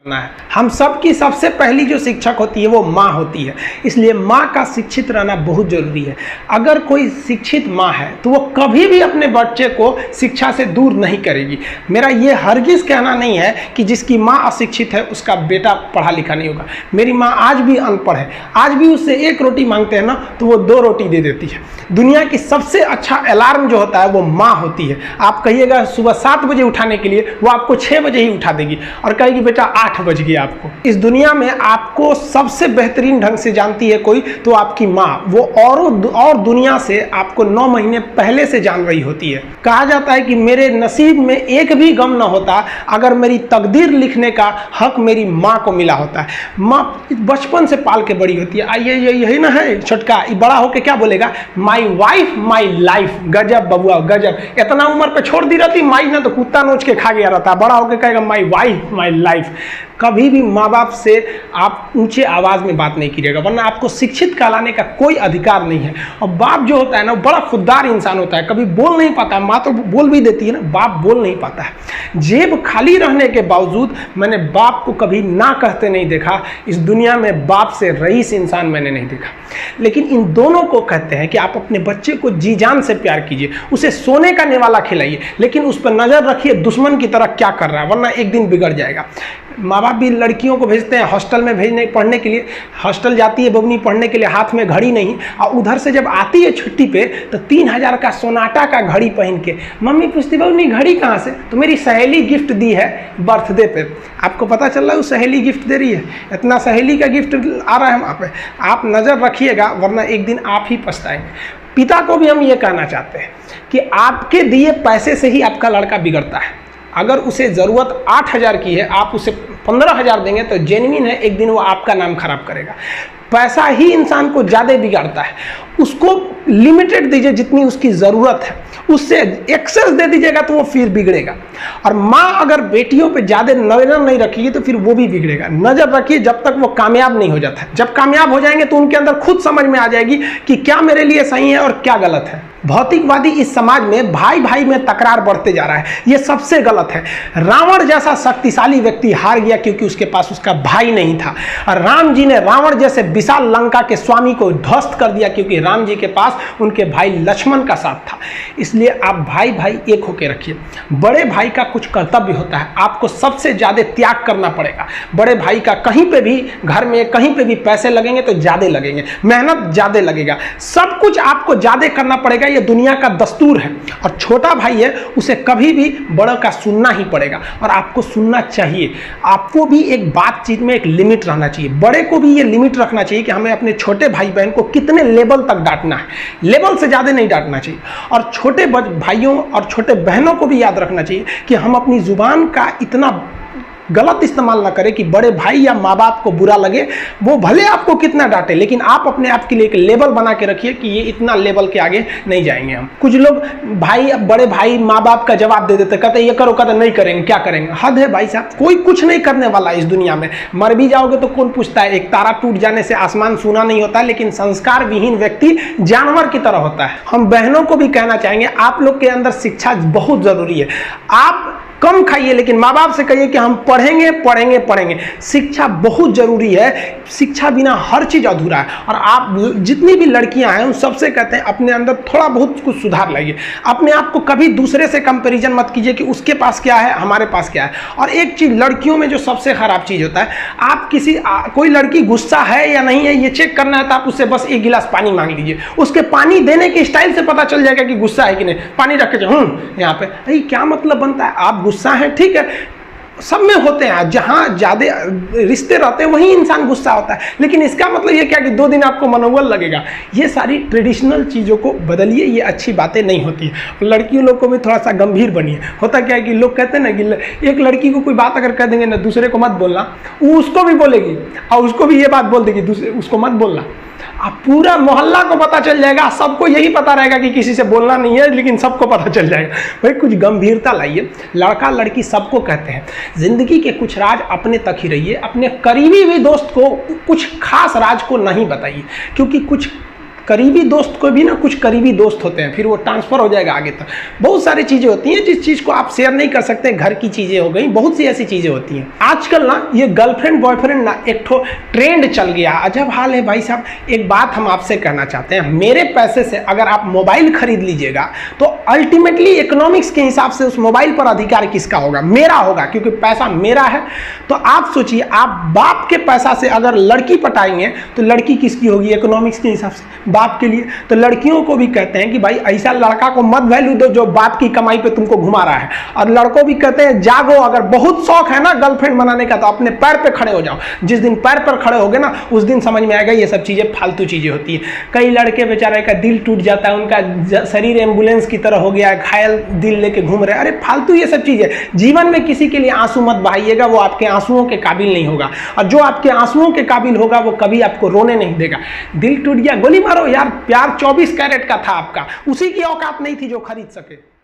है। हम सब की सबसे पहली जो शिक्षक होती है वो माँ होती है, इसलिए माँ का शिक्षित रहना बहुत जरूरी है। अगर कोई शिक्षित माँ है तो वो कभी भी अपने बच्चे को शिक्षा से दूर नहीं करेगी। मेरा ये हरगिज कहना नहीं है कि जिसकी माँ अशिक्षित है उसका बेटा पढ़ा लिखा नहीं होगा। मेरी माँ आज भी अनपढ़ है, आज भी उससे एक रोटी मांगते हैं ना तो वो 2 रोटी दे देती है। दुनिया की सबसे अच्छा अलार्म जो होता है वो माँ होती है। आप कहिएगा सुबह 7 बजे उठाने के लिए, वो आपको 6 बजे ही उठा देगी और कहेगी बेटा 8 बज गया आपको। इस दुनिया में आपको सबसे बेहतरीन ढंग से जानती है कोई तो आपकी माँ, वो और दुनिया से आपको 9 महीने पहले से जान रही होती है। कहा जाता है कि मेरे नसीब में एक भी गम न होता अगर मेरी तकदीर लिखने का हक मेरी माँ को मिला होता है। माँ बचपन से पाल के बड़ी होती है। आइए यही ना है छोटका, बड़ा होके क्या बोलेगा, माई वाइफ माई लाइफ। गजब बबुआ गजब, इतना उम्र पे छोड़ दी रहती माई ना तो कुत्ता नोच के खा गया रहता, बड़ा होके कहेगा माई वाइफ माई लाइफ। कभी भी माँ बाप से आप ऊंचे आवाज़ में बात नहीं कीजिएगा, वरना आपको शिक्षित कहलाने का कोई अधिकार नहीं है। और बाप जो होता है ना बड़ा खुददार इंसान होता है, कभी बोल नहीं पाता है। माँ तो बोल भी देती है ना, बाप बोल नहीं पाता है। जेब खाली रहने के बावजूद मैंने बाप को कभी ना कहते नहीं देखा। इस दुनिया में बाप से रईस इंसान मैंने नहीं देखा। लेकिन इन दोनों को कहते हैं कि आप अपने बच्चे को जी जान से प्यार कीजिए, उसे सोने का निवाला खिलाइए, लेकिन उस पर नज़र रखिए दुश्मन की तरह क्या कर रहा है, वरना एक दिन बिगड़ जाएगा। माँ बाप भी लड़कियों को भेजते हैं हॉस्टल में भेजने पढ़ने के लिए। हॉस्टल जाती है बबनी पढ़ने के लिए, हाथ में घड़ी नहीं, और उधर से जब आती है छुट्टी पे तो 3000 का सोनाटा का घड़ी पहन के मम्मी पूछती बबनी घड़ी कहाँ से, तो मेरी सहेली गिफ्ट दी है बर्थडे पे। आपको पता चल रहा है वो सहेली गिफ्ट दे रही है, इतना सहेली का गिफ्ट आ रहा है वहाँ पे। आप नज़र रखिएगा वरना एक दिन आप ही पछताएंगे। पिता को भी हम ये कहना चाहते हैं कि आपके दिए पैसे से ही आपका लड़का बिगड़ता है। अगर उसे ज़रूरत 8000 की है, आप उसे 15000 देंगे तो जेन्युइन है, एक दिन वो आपका नाम खराब करेगा। पैसा ही इंसान को ज़्यादा बिगाड़ता है। उसको लिमिटेड दीजिए जितनी उसकी ज़रूरत है, उससे एक्सेस दे दीजिएगा तो वो फिर बिगड़ेगा। और माँ अगर बेटियों पे ज़्यादा नज़र नहीं रखेगी तो फिर वो भी बिगड़ेगा। नज़र रखिए जब तक वो कामयाब नहीं हो जाता है। जब कामयाब हो जाएंगे तो उनके अंदर खुद समझ में आ जाएगी कि क्या मेरे लिए सही है और क्या गलत है। भौतिकवादी इस समाज में भाई भाई में तकरार बढ़ते जा रहा है, ये सबसे गलत है। रावण जैसा शक्तिशाली व्यक्ति हार गया क्योंकि उसके पास उसका भाई नहीं था, और राम जी ने रावण जैसे विशाल लंका के स्वामी को ध्वस्त कर दिया क्योंकि राम जी के पास उनके भाई लक्ष्मण का साथ था। इसलिए आप भाई भाई एक होकर रखिए। बड़े भाई का कुछ कर्तव्य होता है, आपको सबसे ज़्यादा त्याग करना पड़ेगा। बड़े भाई का कहीं पे भी घर में कहीं पे भी पैसे लगेंगे तो ज़्यादा लगेंगे, मेहनत ज़्यादा लगेगा, सब कुछ आपको ज़्यादा करना पड़ेगा। ये दुनिया का दस्तूर है। और छोटा भाई है उसे कभी भी बड़ों का सुनना ही पड़ेगा और आपको सुनना चाहिए। आपको भी एक बातचीत में एक लिमिट रहना चाहिए। बड़े को भी ये लिमिट रखना चाहिए कि हमें अपने छोटे भाई बहन को कितने लेवल तक डांटना है, लेवल से ज़्यादा नहीं डांटना चाहिए। और छोटे भाइयों और छोटे बहनों को भी याद रखना चाहिए कि हम अपनी जुबान का इतना गलत इस्तेमाल ना करें कि बड़े भाई या माँ बाप को बुरा लगे। वो भले आपको कितना डांटे, लेकिन आप अपने आप के लिए एक लेवल बना के रखिए कि ये इतना लेवल के आगे नहीं जाएंगे हम। कुछ लोग बड़े भाई माँ बाप का जवाब दे देते, कहते ये करो, कहते नहीं करेंगे, क्या करेंगे। हद है भाई साहब, कोई कुछ नहीं करने वाला इस दुनिया में। मर भी जाओगे तो कौन पूछता है। एक तारा टूट जाने से आसमान सूना नहीं होता, लेकिन संस्कार विहीन व्यक्ति जानवर की तरह होता है। हम बहनों को भी कहना चाहेंगे, आप लोग के अंदर शिक्षा बहुत जरूरी है। आप कम खाइए लेकिन माँ बाप से कहिए कि हम पढ़ेंगे पढ़ेंगे पढ़ेंगे। शिक्षा बहुत जरूरी है, शिक्षा बिना हर चीज़ अधूरा है। और आप जितनी भी लड़कियां हैं उन सबसे कहते हैं अपने अंदर थोड़ा बहुत कुछ सुधार लाइए। अपने आप को कभी दूसरे से कंपैरिजन मत कीजिए कि उसके पास क्या है हमारे पास क्या है। और एक चीज़ लड़कियों में जो सबसे खराब चीज़ होता है, आप कोई लड़की गुस्सा है या नहीं है ये चेक करना है तो आप उससे बस 1 गिलास पानी मांग लीजिए। उसके पानी देने के स्टाइल से पता चल जाएगा कि गुस्सा है कि नहीं। पानी रख के यहाँ पे, अरे क्या मतलब बनता है। आप गुस्सा है ठीक है, सब में होते हैं, जहाँ ज़्यादा रिश्ते रहते हैं वहीं इंसान गुस्सा होता है, लेकिन इसका मतलब ये क्या कि 2 दिन आपको मनोबल लगेगा। ये सारी ट्रेडिशनल चीज़ों को बदलिए, ये अच्छी बातें नहीं होती है। लड़कियों लोग को भी थोड़ा सा गंभीर बनिए। होता क्या है कि लोग कहते हैं ना कि एक लड़की को कोई बात अगर कह देंगे ना दूसरे को मत बोलना, वो उसको भी बोलेगी और उसको भी ये बात बोल देगी दूसरे उसको मत बोलना। अब पूरा मोहल्ला को पता चल जाएगा, सबको यही पता रहेगा कि किसी से बोलना नहीं है, लेकिन सबको पता चल जाएगा। भाई कुछ गंभीरता लाइए। लड़का लड़की सबको कहते हैं, जिंदगी के कुछ राज अपने तक ही रहिए। अपने करीबी भी दोस्त को कुछ खास राज को नहीं बताइए, क्योंकि कुछ करीबी दोस्त को भी ना कुछ करीबी दोस्त होते हैं, फिर वो ट्रांसफर हो जाएगा आगे तक। बहुत सारी चीज़ें होती हैं जिस चीज़ को आप शेयर नहीं कर सकते, घर की चीज़ें हो गई, बहुत सी ऐसी चीज़ें होती हैं। आजकल ना ये गर्लफ्रेंड बॉयफ्रेंड ना एक ठो ट्रेंड चल गया, अजब हाल है भाई साहब। एक बात हम आपसे कहना चाहते हैं, मेरे पैसे से अगर आप मोबाइल खरीद लीजिएगा तो अल्टीमेटली इकोनॉमिक्स के हिसाब से उस मोबाइल पर अधिकार किसका होगा? मेरा होगा, क्योंकि पैसा मेरा है। तो आप सोचिए, आप बाप के पैसा से अगर लड़की पटाएंगे तो लड़की किसकी होगी इकोनॉमिक्स के हिसाब से? बाप के लिए। तो लड़कियों को भी कहते हैं कि भाई ऐसा लड़का को मत वैल्यू दो जो बाप की कमाई पे तुमको घुमा रहा है, और लड़कों भी कहते हैं जागो, अगर बहुत शौक है ना गर्लफ्रेंड बनाने का तो अपने पैर पे खड़े हो जाओ। जिस दिन पैर पर खड़े होगे ना उस दिन समझ में आएगा ये सब चीजें फालतू चीजें होती है। कई लड़के बेचारे का दिल टूट जाता है, उनका शरीर एम्बुलेंस की तरह हो गया है, घायल दिल लेके घूम रहे हैं। अरे फालतू ये सब चीजें। जीवन में किसी के लिए आंसू मत बहाइएगा, वो आपके आंसुओं के काबिल नहीं होगा, और जो आपके आंसुओं के काबिल होगा वो कभी आपको रोने नहीं देगा। दिल टूट गया, गोली मारो यार, प्यार 24 कैरेट का था आपका, उसी की औकात नहीं थी जो खरीद सके।